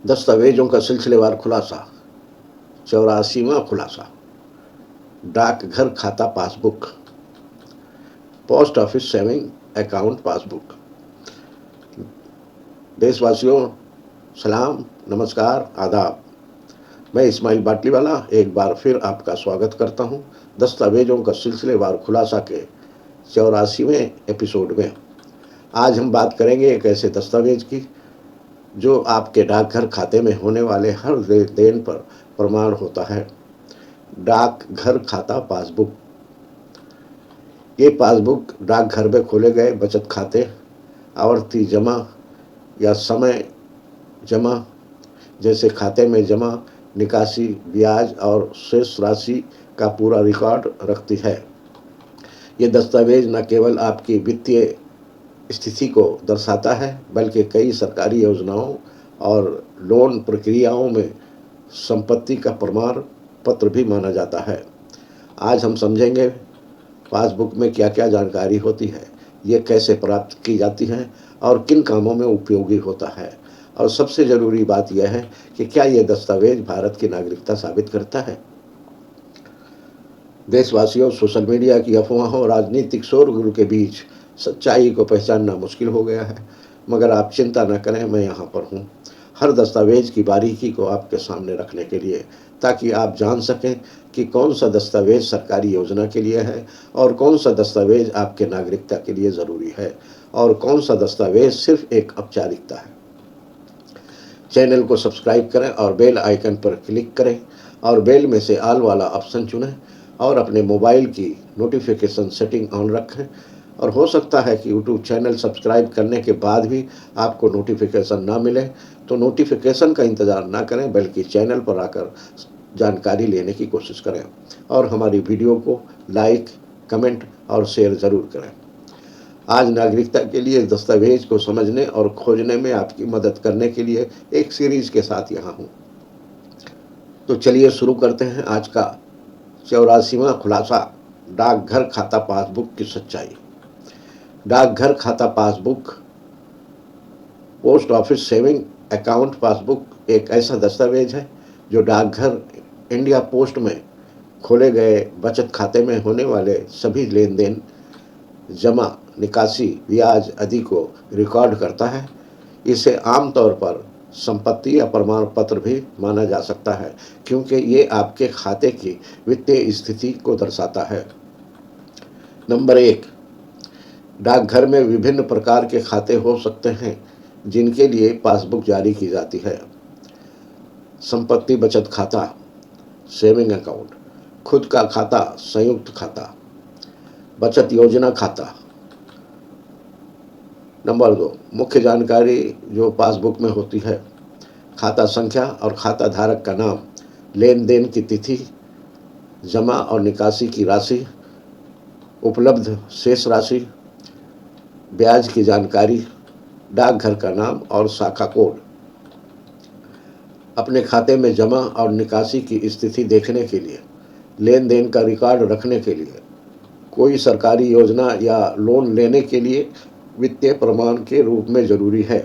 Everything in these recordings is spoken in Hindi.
दस्तावेजों का सिलसिलेवार खुलासा, 84वां खुलासा। डाकघर खाता passbook, post office saving account passbook. देशवासियों, सलाम, नमस्कार, आदाब। मैं इस्माइल बाटलीवाला एक बार फिर आपका स्वागत करता हूं दस्तावेजों का सिलसिलेवार खुलासा के 84वें एपिसोड में। आज हम बात करेंगे एक ऐसे दस्तावेज की जो आपके डाकघर खाते में होने वाले हर लेन देन पर प्रमाण होता है। डाकघर खाता पासबुक। ये पासबुक डाकघर में खोले गए बचत खाते, आवर्ती जमा या समय जमा जैसे खाते में जमा, निकासी, ब्याज और शेष राशि का पूरा रिकॉर्ड रखती है। ये दस्तावेज न केवल आपकी वित्तीय स्थिति को दर्शाता है बल्कि कई सरकारी योजनाओं और लोन प्रक्रियाओं में संपत्ति का प्रमाण पत्र भी माना जाता है। आज हम समझेंगे पासबुक में क्या क्या जानकारी होती है, ये कैसे प्राप्त की जाती है और किन कामों में उपयोगी होता है, और सबसे ज़रूरी बात यह है कि क्या ये दस्तावेज भारत की नागरिकता साबित करता है। देशवासियों, सोशल मीडिया की अफवाहों और राजनीतिक शोरगुल के बीच सच्चाई को पहचानना मुश्किल हो गया है, मगर आप चिंता न करें, मैं यहाँ पर हूँ हर दस्तावेज की बारीकी को आपके सामने रखने के लिए, ताकि आप जान सकें कि कौन सा दस्तावेज सरकारी योजना के लिए है और कौन सा दस्तावेज आपके नागरिकता के लिए ज़रूरी है और कौन सा दस्तावेज सिर्फ एक औपचारिकता है। चैनल को सब्सक्राइब करें और बेल आइकन पर क्लिक करें और बेल में से ऑल वाला ऑप्शन चुनें और अपने मोबाइल की नोटिफिकेशन सेटिंग ऑन रखें। और हो सकता है कि यूट्यूब चैनल सब्सक्राइब करने के बाद भी आपको नोटिफिकेशन ना मिले, तो नोटिफिकेशन का इंतज़ार ना करें बल्कि चैनल पर आकर जानकारी लेने की कोशिश करें और हमारी वीडियो को लाइक, कमेंट और शेयर ज़रूर करें। आज नागरिकता के लिए दस्तावेज को समझने और खोजने में आपकी मदद करने के लिए एक सीरीज के साथ यहाँ हूँ। तो चलिए शुरू करते हैं आज का 84वां खुलासा, डाकघर खाता पासबुक की सच्चाई। डाकघर खाता passbook, post office saving account passbook एक ऐसा दस्तावेज है जो डाकघर इंडिया पोस्ट में खोले गए बचत खाते में होने वाले सभी लेन देन, जमा, निकासी, ब्याज आदि को रिकॉर्ड करता है। इसे आमतौर पर संपत्ति या प्रमाण पत्र भी माना जा सकता है, क्योंकि ये आपके खाते की वित्तीय स्थिति को दर्शाता है। नंबर 1, डाकघर में विभिन्न प्रकार के खाते हो सकते हैं जिनके लिए पासबुक जारी की जाती है। संपत्ति बचत खाता, सेविंग अकाउंट, खुद का खाता, संयुक्त खाता, बचत योजना खाता। नंबर 2, मुख्य जानकारी जो पासबुक में होती है: खाता संख्या और खाता धारक का नाम, लेन देन की तिथि, जमा और निकासी की राशि, उपलब्ध शेष राशि, ब्याज की जानकारी, डाकघर का नाम और शाखा कोड। अपने खाते में जमा और निकासी की स्थिति देखने के लिए, लेन देन का रिकॉर्ड रखने के लिए, कोई सरकारी योजना या लोन लेने के लिए वित्तीय प्रमाण के रूप में ज़रूरी है।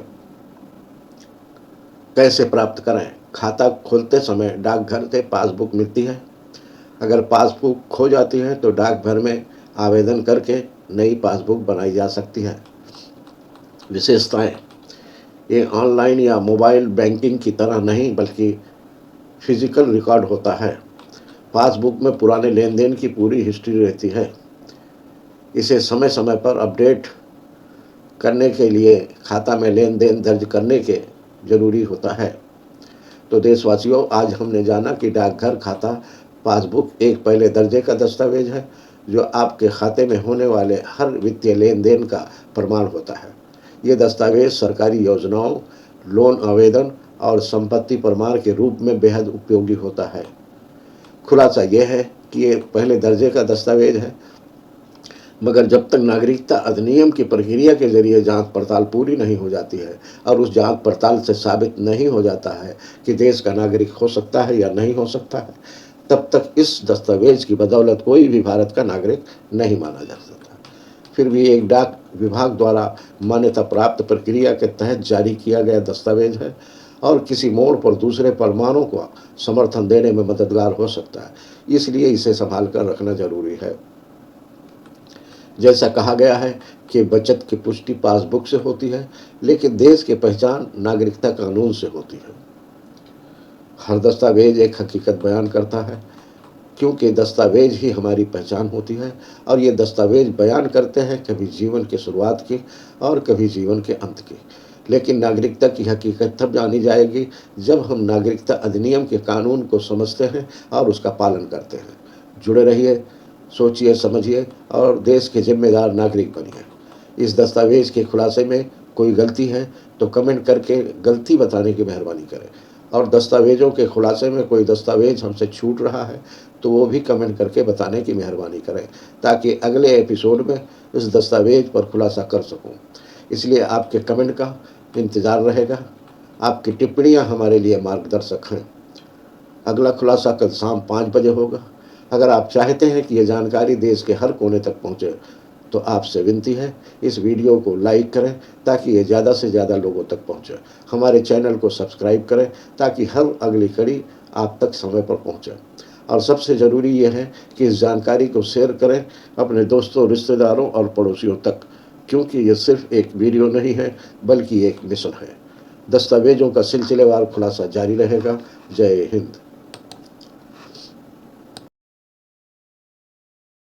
कैसे प्राप्त करें? खाता खोलते समय डाकघर से पासबुक मिलती है। अगर पासबुक खो जाती है तो डाकघर में आवेदन करके नई पासबुक बनाई जा सकती है। विशेषताएं: ये ऑनलाइन या मोबाइल बैंकिंग की तरह नहीं बल्कि फिजिकल रिकॉर्ड होता है। पासबुक में पुराने लेन देन की पूरी हिस्ट्री रहती है। इसे समय समय पर अपडेट करने के लिए खाता में लेन देन दर्ज करने के ज़रूरी होता है। तो देशवासियों, आज हमने जाना कि डाकघर खाता पासबुक एक पहले दर्जे का दस्तावेज है जो आपके खाते में होने वाले हर वित्तीय लेन देन का प्रमाण होता है। ये दस्तावेज सरकारी योजनाओं, लोन आवेदन और संपत्ति प्रमाण के रूप में बेहद उपयोगी होता है। खुलासा यह है कि ये पहले दर्जे का दस्तावेज है, मगर जब तक नागरिकता अधिनियम की प्रक्रिया के जरिए जांच पड़ताल पूरी नहीं हो जाती है और उस जांच पड़ताल से साबित नहीं हो जाता है कि देश का नागरिक हो सकता है या नहीं हो सकता है, तब तक इस दस्तावेज की बदौलत कोई भी भारत का नागरिक नहीं माना जा सकता। फिर भी एक डाक विभाग द्वारा मान्यता प्राप्त प्रक्रिया के तहत जारी किया गया दस्तावेज है और किसी मोड़ पर दूसरे परमाणु को समर्थन देने में मददगार हो सकता है। इसलिए इसे संभाल कर रखना जरूरी है। जैसा कहा गया है कि बचत की पुष्टि पासबुक से होती है, लेकिन देश की पहचान नागरिकता कानून से होती है। हर दस्तावेज एक हकीकत बयान करता है, क्योंकि दस्तावेज ही हमारी पहचान होती है, और ये दस्तावेज बयान करते हैं कभी जीवन की शुरुआत की और कभी जीवन के अंत की। लेकिन नागरिकता की हकीकत तब जानी जाएगी जब हम नागरिकता अधिनियम के कानून को समझते हैं और उसका पालन करते हैं। जुड़े रहिए, सोचिए, समझिए और देश के जिम्मेदार नागरिक बनिए। इस दस्तावेज के खुलासे में कोई गलती है तो कमेंट करके गलती बताने की मेहरबानी करें, और दस्तावेजों के खुलासे में कोई दस्तावेज हमसे छूट रहा है तो वो भी कमेंट करके बताने की मेहरबानी करें, ताकि अगले एपिसोड में इस दस्तावेज पर खुलासा कर सकूं। इसलिए आपके कमेंट का इंतज़ार रहेगा। आपकी टिप्पणियां हमारे लिए मार्गदर्शक हैं। अगला खुलासा कल शाम 5 बजे होगा। अगर आप चाहते हैं कि यह जानकारी देश के हर कोने तक पहुंचे, तो आपसे विनती है इस वीडियो को लाइक करें ताकि ये ज़्यादा से ज़्यादा लोगों तक पहुंचे। हमारे चैनल को सब्सक्राइब करें ताकि हर अगली कड़ी आप तक समय पर पहुंचे। और सबसे ज़रूरी ये है कि इस जानकारी को शेयर करें अपने दोस्तों, रिश्तेदारों और पड़ोसियों तक, क्योंकि ये सिर्फ एक वीडियो नहीं है बल्कि एक मिशन है। दस्तावेजों का सिलसिलेवार खुलासा जारी रहेगा। जय हिंद।